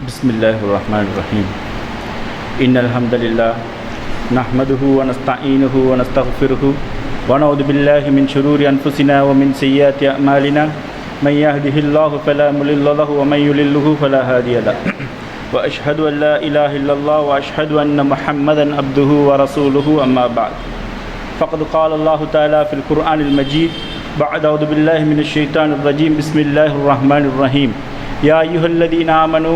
बिस्मिल्लाहिर्रहमानिर्रहीम इन्नल हम्दुलिल्लाह नहमदुहु व नस्तईनुहु व नस्तगफिरुहु व नऊज़ु बिल्लाहि मिन शुरूरि अनफुसिना व मिन सय्यिआति अअमालिना मन यहदिहिल्लाहु फला मुदिल्ल लहु व मन युद्लिल्हु फला हादिय लहु व अशहदु अन ला इलाहा इल्लल्लाह व अशहदु अन्न मुहम्मदन अब्दुहु व रसूलुहु अम्मा बअद फ़क़द क़ाल अल्लाहु तआला फ़िल क़ुरआनिल मजीद बअद अऊज़ु बिल्लाहि मिनश शैतानिर रजीम बिस्मिल्लाहिर रहमानिर रहीम या अय्युहल्लज़ीना आमनू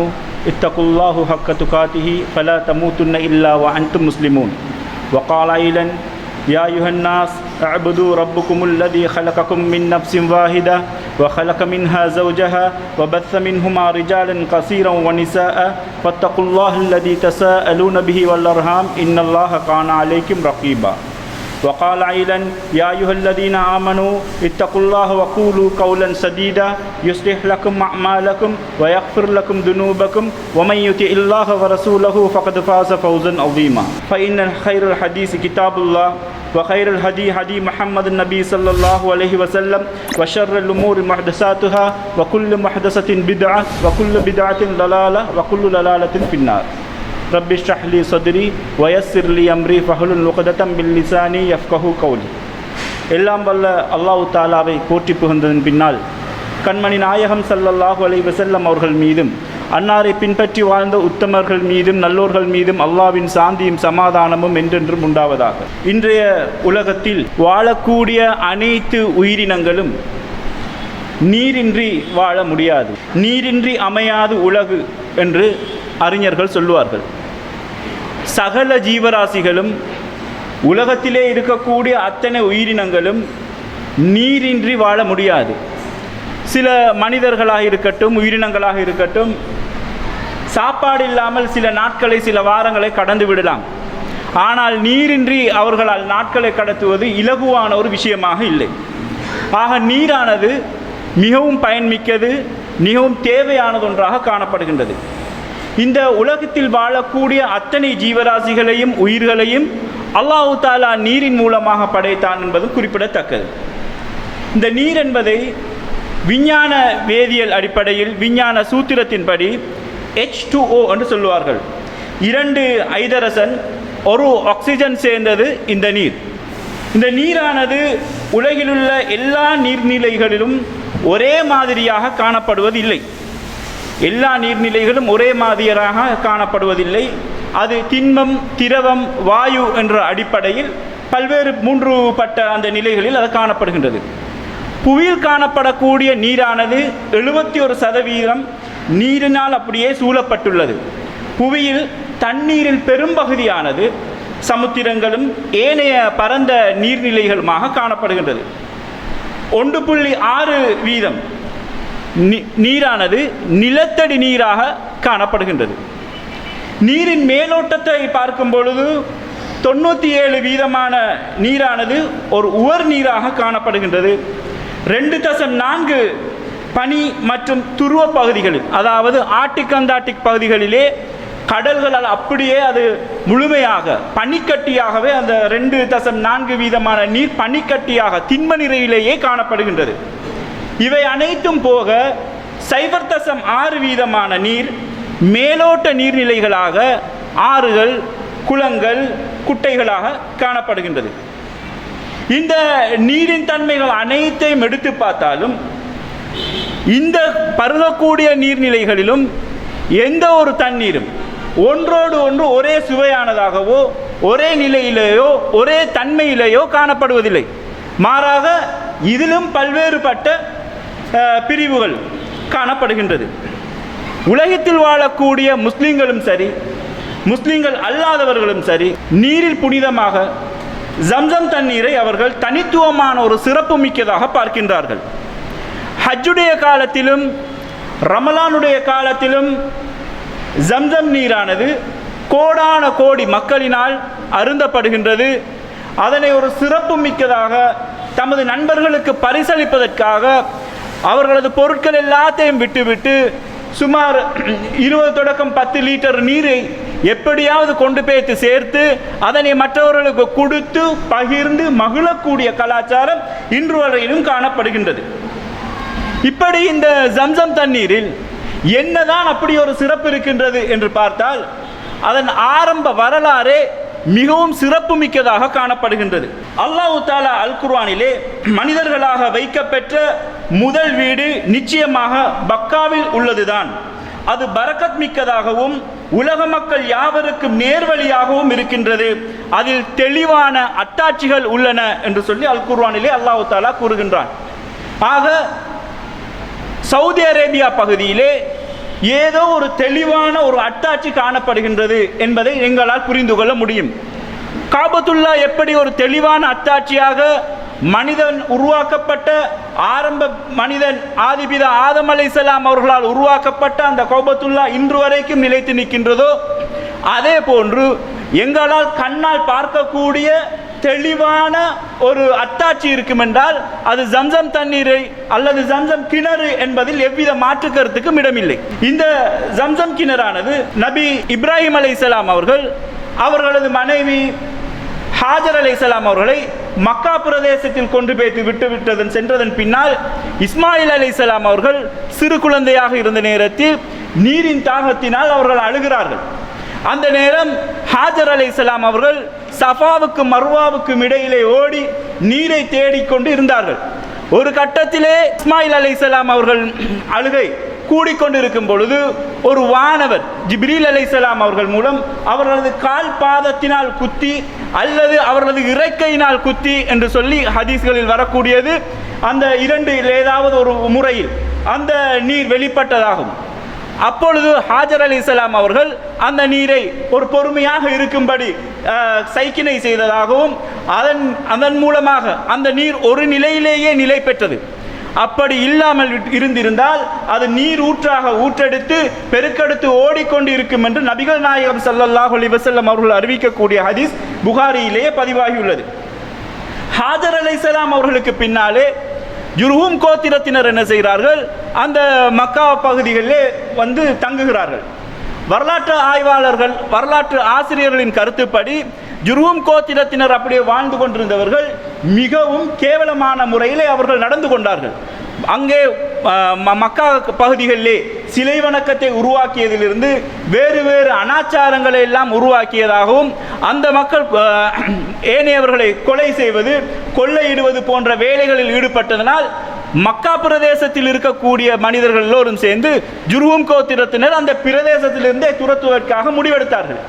इत्तक़ुल्लाह हक़्क़ तुक़ातिही फ़ला तमूतुन्न इल्ला व अंतुम मुस्लिमून वक़ाल अय्ज़न या अय्युहन्नास अअ्बुदू रब्बकुमुल्लज़ी ख़लक़कुम मिन नफ़्सिन वाहिदा व ख़लक़ मिन्हा ज़ौजहा व बस्स मिन्हुमा रिजालन कसीरन व निसाअ वत्तक़ुल्लाहल्लज़ी तसाअलून बिही वल अर्हाम इन्नल्लाह कान अलैकुम रक़ीबा वक़ाल अय्ज़न या अय्युहल्लज़ीना आमनू इत्तक़ुल्लाह वक़ूलू क़ौलन सदीदा युस्लिह लकुम अअमालकुम व यग़फ़िर लकुम ज़ुनूबकुम व मन युतिइल्लाह व रसूलहु फ़क़द फ़ाज़ फ़ौज़न अज़ीमा फ़इन्न खैरल हदीस किताबुल्लाह व खैरुल हदी हदी मुहम्मद नबी सल्लल्लाहु अलैहि वसल्लम व शर्रुल उमूरि मुहदसातुहा व कुल्लु मुहदसतिन बिदअह व कुल्लु बिदअतिन दलाला व कुल्लु दलालतिन फिन्नार रब्बि इश्रह ली सदरी व यस्सिर ली अम्री फहलुल उक़दतम मिन लिसानी यफ़क़हू क़ौली எல்லாம் வல்ல அல்லாஹ் தஆலாவை போற்றி புகழ்ந்ததன் பின்னால் கண்மணி நாயகம் ஸல்லல்லாஹு அலைஹி வஸல்லம் அவர்கள் மீதும் அன்னாரை பின்பற்றி வாழ்ந்த உத்தமர்கள் மீதும் நல்லோர்கள் மீதும் அல்லாஹ்வின் சாந்தியும் சமாதானமும் என்றென்றும் உண்டாவதாக. இன்றைய உலகத்தில் வாழக்கூடிய அனைத்து உயிரினங்களும் நீரின்றி வாழ முடியாது, நீரின்றி அமையாது உலகு என்று அறிஞர்கள் சொல்லுவார்கள். சகல ஜீவராசிகளும் உலகத்திலே இருக்கக்கூடிய அத்தனை உயிரினங்களும் நீரின்றி வாழ முடியாது. சில மனிதர்களாக இருக்கட்டும், உயிரினங்களாக இருக்கட்டும், சாப்பாடு இல்லாமல் சில நாட்களை சில வாரங்களை கடந்து விடலாம். ஆனால் நீரின்றி அவர்களால் நாட்களை கடத்துவது இலகுவான ஒரு விஷயமாக இல்லை. ஆக நீரானது மிகவும் பயன்மிக்கது, மிகவும் தேவையானது ஒன்றாக காணப்படுகின்றது. இந்த உலகத்தில் வாழக்கூடிய அத்தனை ஜீவராசிகளையும் உயிர்களையும் அல்லாஹ் தஆலா நீரின் மூலமாக படைத்தான் என்பதும் குறிப்பிடத்தக்கது. இந்த நீர் என்பதை விஞ்ஞான வேதியியல் அடிப்படையில் விஞ்ஞான சூத்திரத்தின்படி H2O என்று சொல்லுவார்கள். 2 ஐதரசன் ஒரு ஆக்சிஜன் சேர்ந்தது இந்த நீர். இந்த நீரானது உலகிலுள்ள எல்லா நீர்நிலைகளிலும் ஒரே மாதிரியாக காணப்படுவதில்லை. எல்லா நீர்நிலைகளும் ஒரே மாதிரியாக காணப்படுவதில்லை. அது திண்மம், திரவம், வாயு என்ற அடிப்படையில் பல்வேறு 3 பட்ட அந்த நிலைகளில் அது காணப்படுகின்றது. புவியில் காணப்படக்கூடிய நீரானது 71% நீரினால் அப்படியே சூழப்பட்டுள்ளது. புவியில் தண்ணீரில் பெரும்பகுதியானது சமுத்திரங்களும் ஏனைய பரந்த நீர்நிலைகளுமாக காணப்படுகின்றது. 1.6% நீரானது நிலத்தடி நீராக காணப்படுகின்றது. நீரின் மேலோட்டத்தை பார்க்கும் பொழுது 97% நீரானது ஒரு உவர் நீராக காணப்படுகின்றது. 2.4 பனி மற்றும் துருவ பகுதிகளில், அதாவது ஆர்டிக் அந்தார்டிக் பகுதிகளிலே கடல்களால் அப்படியே அது முழுமையாக பனிக்கட்டியாகவே அந்த 2.4% நீர் பனிக்கட்டியாக திண்ம நிறையிலேயே காணப்படுகின்றது. இவை அனைத்தும் போக 0.6% நீர் மேலோட்ட நீர்நிலைகளாக ஆறுகள், குளங்கள், குட்டைகளாக காணப்படுகின்றது. இந்த நீரின் தன்மைகள் அனைத்தையும் எடுத்து பார்த்தாலும் இந்த பருகக்கூடிய நீர்நிலைகளிலும் எந்த ஒரு தண்ணீரும் ஒன்றோடு ஒன்று ஒரே சுவையானதாகவோ ஒரே நிலையிலேயோ ஒரே தன்மையிலேயோ காணப்படுவதில்லை. மாறாக இதிலும் பல்வேறுபட்ட பிரிவுகள் காணப்படுகின்றது. உலகத்தில் வாழக்கூடிய முஸ்லிம்களும் சரி, முஸ்லிம்கள் அல்லாதவர்களும் சரி, நீரில் புனிதமாக ஜம்சம் தண்ணீரை அவர்கள் தனித்துவமான ஒரு சிறப்பு மிக்கதாக பார்க்கின்றார்கள். ஹஜ்ஜுடைய காலத்திலும் ரமலானுடைய காலத்திலும் ஜம்சம் நீரானது கோடான கோடி மக்களினால் அருந்தப்படுகின்றது. அதனை ஒரு சிறப்பு மிக்கதாக தமது நண்பர்களுக்கு பரிசளிப்பதற்காக அவர்களது பொருட்கள் எல்லாத்தையும் விட்டுவிட்டு சுமார் 20 தொடக்கம் 10 லிட்டர் நீரை எப்படியாவது கொண்டு போய்த்து சேர்த்து அதனை மற்றவர்களுக்கு கொடுத்து பகிர்ந்து மகிழக்கூடிய கலாச்சாரம் இன்று வரையிலும் காணப்படுகின்றது. இப்படி இந்த ஜம்சம் தண்ணீரில் என்னதான் அப்படி ஒரு சிறப்பு இருக்கின்றது என்று பார்த்தால் அதன் ஆரம்ப வரலாறே மிகவும் சிறப்பு மிக்கதாக காணப்படுகின்றது. அல்லாஹ் தஆலா அல் குர்ஆனிலே மனிதர்களாக வைக்கப்பெற்ற முதல் வீடு நிச்சயமாக பக்காவில் உள்ளதுதான், அது பரக்கத் மிக்கதாகவும் உலக மக்கள் யாவருக்கும் நேர்வழியாகவும் இருக்கின்றது, அதில் தெளிவான அத்தாட்சிகள் உள்ளன என்று சொல்லி அல் குர்ஆனிலே அல்லாஹ் தஆலா கூறுகின்றான். ஆக சவுதி அரேபியா பகுதியிலே ஏதோ ஒரு தெளிவான ஒரு அத்தாட்சி காணப்படுகின்றது என்பதை எங்களால் புரிந்து கொள்ள முடியும். காபத்துல்லா எப்படி ஒரு தெளிவான அத்தாட்சியாக மனிதன் உருவாக்கப்பட்ட ஆரம்ப மனிதன் ஆதிபிதா ஆதம் அலைஹிஸ்ஸலாம் அவர்களால் உருவாக்கப்பட்ட அந்த காபத்துல்லா இன்று வரைக்கும் நிலைத்து நிற்கின்றதோ, அதே போன்று எங்களால் கண்ணால் பார்க்கக்கூடிய தெளிவான ஒரு அத்தாட்சி இருக்கும் என்றால் அது ஜம்சம் தண்ணீரை அல்லது ஜம்சம் கிணறு என்பதில் எவ்வித மாற்று கருத்துக்கும் இடமில்லை. இந்த ஜம்சம் கிணறானது நபி இப்ராஹிம் அலைஹிஸ்ஸலாம் அவர்கள் அவர்களது மனைவி ஹாஜர் அலைஹிஸ்ஸலாம் அவர்களை மக்கா பிரதேசத்தில் கொண்டு போய் சென்றதன் பின்னால் இஸ்மாயில் அலைஹிஸ்ஸலாம் அவர்கள் சிறு குழந்தையாக இருந்த நேரத்தில் நீரின் தாகத்தினால் அவர்கள் அழுகிறார்கள். அந்த நேரம் ஹாஜர் அலைஹிஸ்ஸலாம் அவர்கள் சஃபாவுக்கும் மர்வாவுக்கும் இடையிலே ஓடி நீரை தேடிக்கொண்டு இருந்தார்கள். ஒரு கட்டத்திலே இஸ்மாயில் அலைஹிஸ்ஸலாம் அவர்கள் அழுகை கூடிக்கொண்டிருக்கும் பொழுது ஒரு வானவர் ஜிப்ரீல் அலைஹிஸ்ஸலாம் அவர்கள் மூலம் அவர்களது கால் பாதத்தினால் குத்தி அல்லது அவர்களது இறக்கையினால் குத்தி என்று சொல்லி ஹதீஸ்களில் வரக்கூடியது, அந்த இரண்டில் ஏதாவது ஒரு முறையில் அந்த நீர் வெளிப்பட்டதாகும். அப்பொழுது ஹாஜர் அலைஹிஸ்ஸலாம் அவர்கள் அந்த நீரை ஒரு பொறுமையாக இருக்கும்படி சைக்கினை செய்ததாகவும் அதன் மூலமாக அந்த நீர் ஒரு நிலையிலேயே நிலை பெற்றது. அப்படி இல்லாமல் இருந்திருந்தால் அது நீர் ஊற்றாக ஊற்றெடுத்து பெருக்கெடுத்து ஓடிக்கொண்டு இருக்கும் என்று நபிகள் நாயகம் ஸல்லல்லாஹு அலைஹி வஸல்லம் அவர்கள் அறிவிக்கக்கூடிய ஹதீஸ் புகாரியிலேயே பதிவாகியுள்ளது. ஹாஜர் அலைஹிஸ்ஸலாம் அவர்களுக்கு பின்னாலே ஜுர்ஹும் கோத்திரத்தினர் என்ன செய்கிறார்கள், அந்த மக்கா பகுதிகளிலே வந்து தங்குகிறார்கள். வரலாற்று ஆய்வாளர்கள் வரலாற்று ஆசிரியர்களின் கருத்துப்படி ஜுர்ஹும் கோத்திரத்தினர் அப்படியே வாழ்ந்து கொண்டிருந்தவர்கள் மிகவும் கேவலமான முறையிலே அவர்கள் நடந்து கொண்டார்கள். அங்கே மக்கா பகுதிகளிலே சிலை வணக்கத்தை உருவாக்கியதிலிருந்து வேறு வேறு அனாச்சாரங்களை எல்லாம் உருவாக்கியதாகவும் அந்த மக்கள் ஏனையவர்களை கொலை செய்வது கொள்ளையிடுவது போன்ற வேலைகளில் ஈடுபட்டதனால் மக்கா பிரதேசத்தில் இருக்கக்கூடிய மனிதர்கள் எல்லோரும் சேர்ந்து ஜுர்ஹும் கோத்திரத்தினர் அந்த பிரதேசத்திலிருந்தே துரத்துவதற்காக முடிவெடுத்தார்கள்.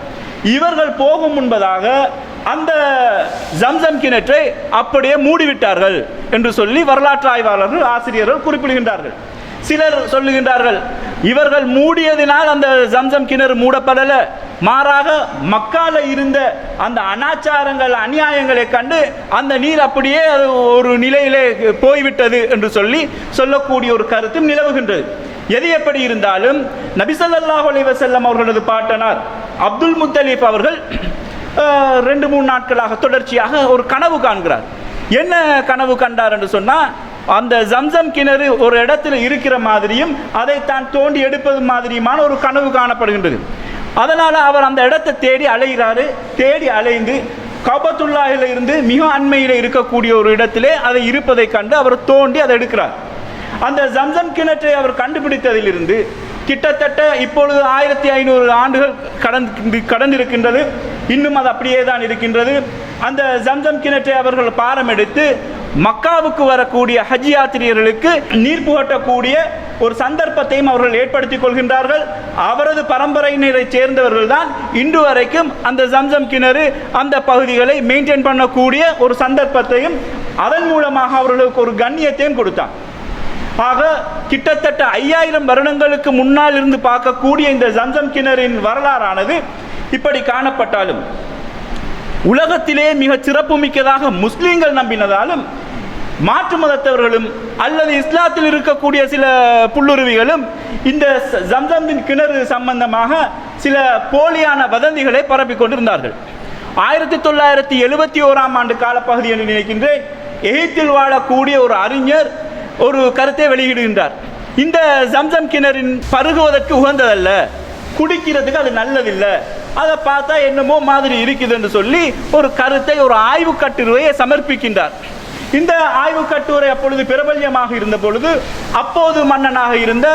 இவர்கள் போகும் முன்பதாக அந்த ஜம்சம் கிணற்றை அப்படியே மூடிவிட்டார்கள் என்று சொல்லி வரலாற்று ஆய்வாளர்கள் ஆசிரியர்கள் குறிப்பிடுகின்றார்கள். சிலர் சொல்லுகின்றார்கள், இவர்கள் மூடியதினால் அந்த ஜம்சம் கிணறு மூடப்படல, மாறாக மக்கால இருந்த அந்த அனாச்சாரங்கள் அநியாயங்களை கண்டு அந்த நீர் அப்படியே ஒரு நிலையிலே போய்விட்டது என்று சொல்லக்கூடிய ஒரு கருத்தும் நிலவுகின்றது. எது எப்படி இருந்தாலும் நபி ஸல்லல்லாஹு அலைஹி வஸல்லம் அவர்களது பாட்டனார் அப்துல் முத்தலிப் அவர்கள் 2-3 நாட்களாக தொடர்ச்சியாக ஒரு கனவு காண்கிறார். என்ன கனவு கண்டார் என்று சொன்னால், அந்த ஜம்சம் கிணறு ஒரு இடத்துல இருக்கிற மாதிரியும் அதை தான் தோண்டி எடுப்பது மாதிரியுமான ஒரு கனவு காணப்படுகின்றது. அதனால் அவர் அந்த இடத்தை தேடி அலைகிறாரு. தேடி அலைந்து காபத்துல்லாஹில் இருந்து மிக அண்மையில் இருக்கக்கூடிய ஒரு இடத்திலே அதை இருப்பதை கண்டு அவர் தோண்டி அதை எடுக்கிறார். அந்த ஜம்சம் கிணற்றை அவர் கண்டுபிடித்ததிலிருந்து கிட்டத்தட்ட இப்பொழுது 1500 ஆண்டுகள் கடந்திருக்கின்றது. இன்னும் அது அப்படியே தான் இருக்கின்றது. அந்த ஜம்சம் கிணற்றை அவர்கள் பாரம் எடுத்து மக்காவுக்கு வரக்கூடிய ஹஜ் யாத்திரியர்களுக்கு நீர் புகட்டக்கூடிய ஒரு சந்தர்ப்பத்தையும் அவர்கள் ஏற்படுத்திக் கொள்கின்றார்கள். அவரது பரம்பரையினரை சேர்ந்தவர்கள் தான் இன்று வரைக்கும் அந்த ஜம்சம் கிணறு அந்த பகுதிகளை மெயின்டைன் பண்ணக்கூடிய ஒரு சந்தர்ப்பத்தையும் அதன் மூலமாக அவர்களுக்கு ஒரு கண்ணியத்தையும் கொடுத்தார். ஆக கிட்டத்தட்ட 5000 வருடங்களுக்கு முன்னால் இருந்து பார்க்கக்கூடிய இந்த ஜம்சம் கிணறின் வரலாறானது இப்படி காணப்பட்டாலும் உலகத்திலே மிக சிறப்பு மிக்கதாக முஸ்லீம்கள் நம்பினதாலும் மாற்று மதத்தவர்களும் அல்லது இஸ்லாத்தில் இருக்கக்கூடிய சில புல்லுருவிகளும் இந்த ஜம்சம் கிணறு சம்பந்தமாக சில போலியான வதந்திகளை பரப்பிக் கொண்டிருந்தார்கள். 1971ஆம் ஆண்டு காலப்பகுதி என்று நினைக்கின்றேன், எகிப்தில் வாழக்கூடிய ஒரு அறிஞர் ஒரு கருத்தை வெளியிடுகின்றார். இந்த ஜம்சம் கிணறின் பருகுவதற்கு உகந்ததல்ல, குடிக்கிறதுக்கு அது நல்லதில்லை, அதை பார்த்தா என்னமோ மாதிரி இருக்குது என்று சொல்லி ஒரு கருத்தை, ஒரு ஆய்வு கட்டுரையை சமர்ப்பிக்கின்றார். இந்த ஆய்வு கட்டுரை அப்பொழுது பிரபல்யமாக இருந்த பொழுது அப்போது மன்னனாக இருந்த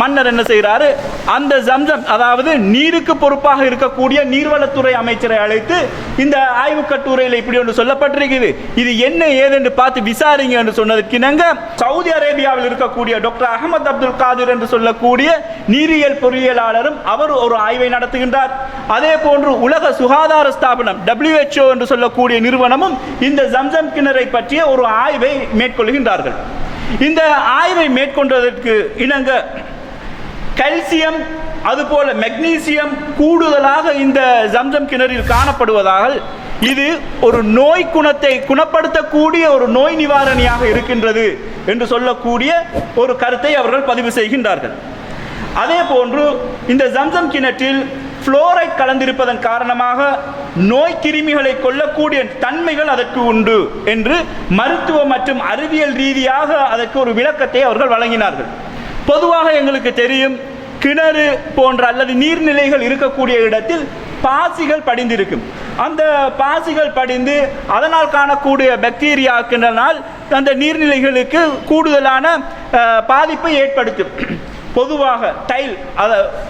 மன்னர் என்ன செய்கிறாரு, அந்த ஜம்சம் அதாவது நீருக்கு பொறுப்பாக இருக்கக்கூடிய நீர்வளத்துறை அமைச்சரை அழைத்து இந்த ஆய்வு கட்டுரையில் இப்படி ஒன்று சொல்லப்பட்டிருக்குது, இது என்ன ஏதென்று பார்த்து விசாரிங்க என்று சொன்னதற்கு இணங்க சவுதி அரேபியாவில் இருக்கக்கூடிய டாக்டர் அகமது அப்துல் காதிர் என்று சொல்லக்கூடிய நீரியல் பொறியியலாளரும் அவர் ஒரு ஆய்வை நடத்துகின்றார். அதே போன்று உலக சுகாதார ஸ்தாபனம் WHO என்று சொல்லக்கூடிய நிறுவனமும் இந்த ஜம்சம் கிணறை பற்றிய ஒரு ஆய்வை மேற்கொள்கின்றார்கள். இந்த ஆய்வை மேற்கொண்டதற்கு இணங்க கல்சியம் அதுபோல மெக்னீசியம் கூடுதலாக இந்த ஜம்சம் கிணறில் காணப்படுவதால் இது ஒரு நோய் குணத்தை குணப்படுத்தக்கூடிய ஒரு நோய் நிவாரணியாக இருக்கின்றது என்று சொல்லக்கூடிய ஒரு கருத்தை அவர்கள் பதிவு செய்கின்றார்கள். அதே போன்று இந்த ஜம்சம் கிணற்றில் புளோரைட் கலந்திருப்பதன் காரணமாக நோய் கிருமிகளை கொல்லக்கூடிய தன்மைகள் அதற்கு உண்டு என்று மருத்துவ மற்றும் அறிவியல் ரீதியாக அதற்கு ஒரு விளக்கத்தை அவர்கள் வழங்கினார்கள். பொதுவாக எங்களுக்கு தெரியும், கிணறு போன்ற அல்லது நீர்நிலைகள் இருக்கக்கூடிய இடத்தில் பாசிகள் படிந்திருக்கும். அந்த பாசிகள் படிந்து அதனால் காணக்கூடிய பாக்டீரியாக்கினால் அந்த நீர்நிலைகளுக்கு கூடுதலான பாதிப்பை ஏற்படுத்தும். பொதுவாக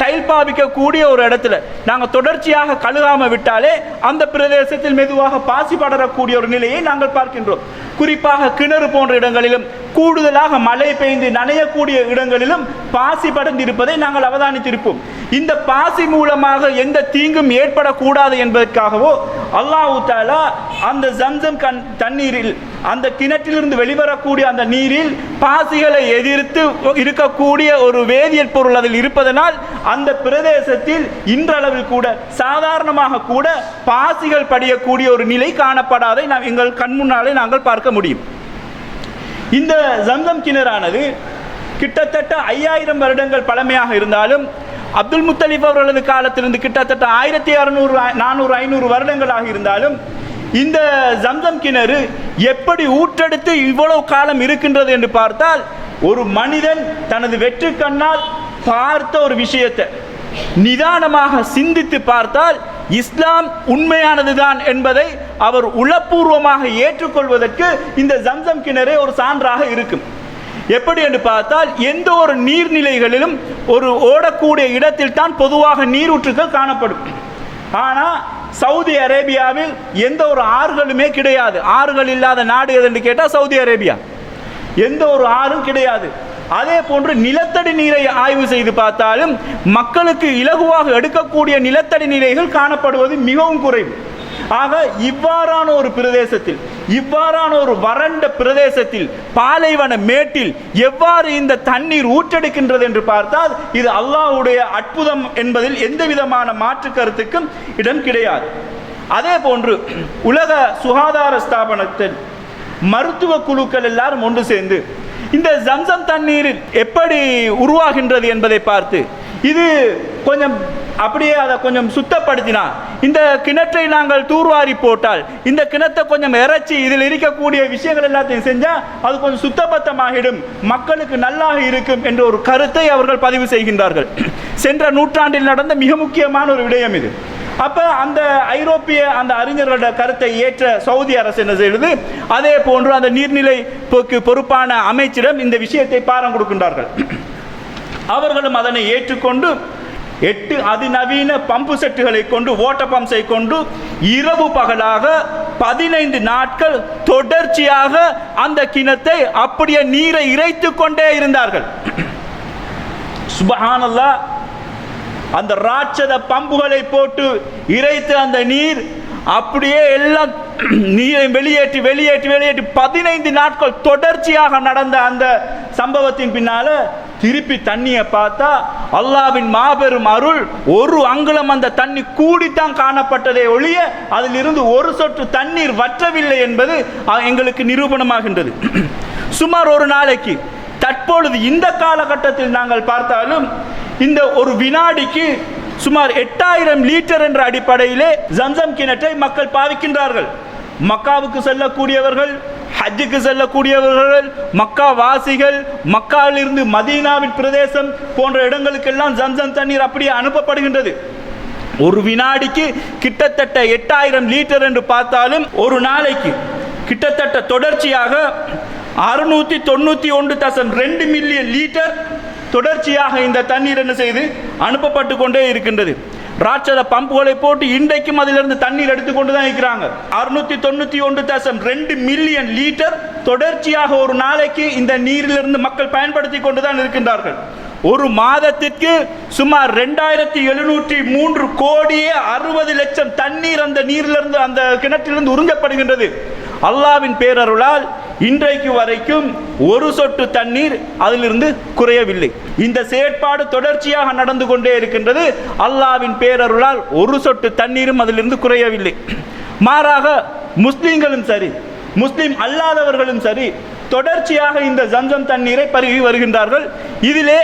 டைல் பாவிக்கக்கூடிய ஒரு இடத்துல நாங்கள் தொடர்ச்சியாக கழுகாமல் விட்டாலே அந்த பிரதேசத்தில் மெதுவாக பாசி படரக்கூடிய ஒரு நிலையை நாங்கள் பார்க்கின்றோம். குறிப்பாக கிணறு போன்ற இடங்களிலும் கூடுதலாக மழை பெய்து நனையக்கூடிய இடங்களிலும் பாசி படர்ந்திருப்பதை நாங்கள் அவதானித்திருப்போம். இந்த பாசி மூலமாக எந்த தீங்கும் ஏற்படக்கூடாது என்பதற்காகவோ அல்லாஹ் தஆலா அந்த ஜம்சம் தண்ணீரில் அந்த கிணற்றிலிருந்து வெளிவரக்கூடிய அந்த நீரில் பாசிகளை எதிர்த்து இருக்கக்கூடிய ஒரு வேதியியல் பொருள் அதில் இருப்பதனால் அந்த பிரதேசத்தில் இன்றளவில் கூட சாதாரணமாக கூட பாசிகள் படியக்கூடிய ஒரு நிலை காணப்படாதை நாம் எங்கள் கண் முன்னாலே நாங்கள் பார்க்க முடியும். இந்த ஜம்சம் கிணறானது கிட்டத்தட்ட 5000 வருடங்கள் பழமையாக இருந்தாலும் அப்துல் முத்தலிப் அவர்களது காலத்திலிருந்து கிட்டத்தட்ட 1600, 400, 500 வருடங்களாக இருந்தாலும் இந்த ஜம்சம் கிணறு எப்படி ஊற்றெடுத்து இவ்வளவு காலம் இருக்கின்றது என்று பார்த்தால், ஒரு மனிதன் தனது வெற்று கண்ணால் பார்த்த ஒரு விஷயத்தை நிதானமாக சிந்தித்து பார்த்தால் இஸ்லாம் உண்மையானதுதான் என்பதை அவர் உளப்பூர்வமாக ஏற்றுக்கொள்வதற்கு இந்த ஜம்சம் கிணறே ஒரு சான்றாக இருக்கும். எப்படி என்று பார்த்தால், எந்த ஒரு நீர்நிலைகளிலும் ஒரு ஓடக்கூடிய இடத்தில் தான் பொதுவாக நீரூற்றுகள் காணப்படும். ஆனால் சவுதி அரேபியாவில் எந்த ஒரு ஆறுகளுமே கிடையாது. ஆறுகள் இல்லாத நாடு எதுன்னு கேட்டால் சவுதி அரேபியா. எந்த ஒரு ஆறும் கிடையாது. அதே போன்று நிலத்தடி நீரை ஆய்வு செய்து பார்த்தாலும் மக்களுக்கு இலகுவாக எடுக்கக்கூடிய நிலத்தடி நீரைகள் காணப்படுவது மிகவும் குறைவு. ஆக இவ்வாறான ஒரு பிரதேசத்தில், இவ்வாறான ஒரு வறண்ட பிரதேசத்தில், பாலைவன மேட்டில் எவ்வாறு இந்த தண்ணீர் ஊற்றெடுக்கின்றது என்று பார்த்தால் இது அல்லாஹ்வுடைய அற்புதம் என்பதில் எந்த விதமான மாற்று கருத்துக்கும் இடம் கிடையாது. அதே போன்று உலக சுகாதார ஸ்தாபனத்தின் மருத்துவ குழுக்கள் எல்லாரும் ஒன்று சேர்ந்து இந்த ஜம்சம் தண்ணீரில் எப்படி உருவாகின்றது என்பதை பார்த்து இது கொஞ்சம் அப்படியே அதை கொஞ்சம் சுத்தப்படுத்தினா, இந்த கிணற்றை நாங்கள் தூர்வாரி போட்டால், இந்த கிணத்தை கொஞ்சம் இறைச்சி இதில் இருக்கக்கூடிய விஷயங்கள் எல்லாத்தையும் செஞ்சால் அது கொஞ்சம் சுத்தபத்தமாகிடும், மக்களுக்கு நல்லாக இருக்கும் என்ற ஒரு கருத்தை அவர்கள் பதிவு செய்கின்றார்கள். சென்ற நூற்றாண்டில் நடந்த மிக முக்கியமான ஒரு விடயம் இது. அப்போ அந்த ஐரோப்பிய அந்த அறிஞர்களோட கருத்தை ஏற்ற சவுதி அரசு என்ன செய்வது, அதே போன்று அந்த நீர்நிலை போக்கு பொறுப்பான அமைச்சிடம் இந்த விஷயத்தை பாரம் கொடுக்கின்றார்கள். அவர்களும் அதனை ஏற்றுக்கொண்டு 8 அதிநவீன பம்பு செட்டுகளை கொண்டு, வாட்டர் பம்ப்ஸை கொண்டு இரவு பகலாக 15 நாட்கள் தொடர்ச்சியாக அந்த கிணத்தை அப்படியே நீரை இறைத்து கொண்டே இருந்தார்கள். சுப்ஹானல்லாஹ். அந்த ராட்சத பம்புகளை போட்டு இறைத்து அந்த நீர் அப்படியே எல்லாம் நீரை வெளியேற்றி 15 நாட்கள் தொடர்ச்சியாக நடந்த அந்த சம்பவத்தின் பின்னால திருப்பி தண்ணியை பார்த்தா அல்லாஹ்வின் மாபெரும் அருள், ஒரு அங்குலம் அந்த தண்ணி கூடித்தான் காணப்பட்டதை ஒழிய அதிலிருந்து ஒரு சொட்டு தண்ணீர் வற்றவில்லை என்பது எங்களுக்கு நிரூபணமாகின்றது. சுமார் ஒரு நாளைக்கு தற்பொழுது இந்த காலகட்டத்தில் நாங்கள் பார்த்தாலும் இந்த ஒரு வினாடிக்கு சுமார் 8000 லிட்டர் என்ற அடிப்படையிலே ஜம்சம் கிணற்றை மக்கள் பாவிக்கின்றார்கள். மக்காவுக்கு செல்லக்கூடியவர்கள், ஹஜ்ஜுக்கு செல்லக்கூடியவர்கள், மக்கா வாசிகள், மக்காவிலிருந்து மதீனாவின் பிரதேசம் போன்ற இடங்களுக்கெல்லாம் ஜம்சம் தண்ணீர் அப்படியே அனுப்பப்படுகின்றது. ஒரு வினாடிக்கு கிட்டத்தட்ட 8000 லிட்டர் என்று பார்த்தாலும் ஒரு நாளைக்கு கிட்டத்தட்ட தொடர்ச்சியாக 691.2 மில்லியன் லிட்டர் தொடர்ச்சியாக இந்த தண்ணீர் என்ன செய்து அனுப்பப்பட்டு கொண்டே இருக்கின்றது. ராட்சத பம்புகளை போட்டு இன்றைக்கும் அதிலிருந்து தண்ணீர் எடுத்துக்கொண்டு தான் இருக்கிறாங்க. 691.2 மில்லியன் லிட்டர் தொடர்ச்சியாக ஒரு நாளைக்கு இந்த நீரிலிருந்து மக்கள் பயன்படுத்தி கொண்டு தான் இருக்கின்றார்கள். ஒரு மாதத்திற்கு சுமார் 2703 கோடியே 60 லட்சம் தண்ணீர் அந்த நீரிலிருந்து அந்த கிணற்றிலிருந்து உறிஞ்சப்படுகின்றது. அல்லாவின் பேரருளால் இன்றைக்கு வரைக்கும் ஒரு சொட்டு தண்ணீர் அதிலிருந்து குறையவில்லை. இந்த செயற்பாடு தொடர்ச்சியாக நடந்து கொண்டே இருக்கின்றது. அல்லாவின் பேரருளால் ஒரு சொட்டு தண்ணீரும் அதிலிருந்து குறையவில்லை. மாறாக முஸ்லிம்களும் சரி, முஸ்லிம் அல்லாதவர்களும் சரி, தொடர்ச்சியாக இந்த ஜம்சம் தண்ணீரை பருகி வருகின்றார்கள். இதிலே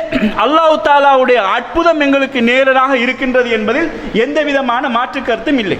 அல்லாஹ் தாலாவுடைய அற்புதம் எங்களுக்கு நேராக இருக்கின்றது என்பதில் எந்த விதமான மாற்று கருத்தும் இல்லை.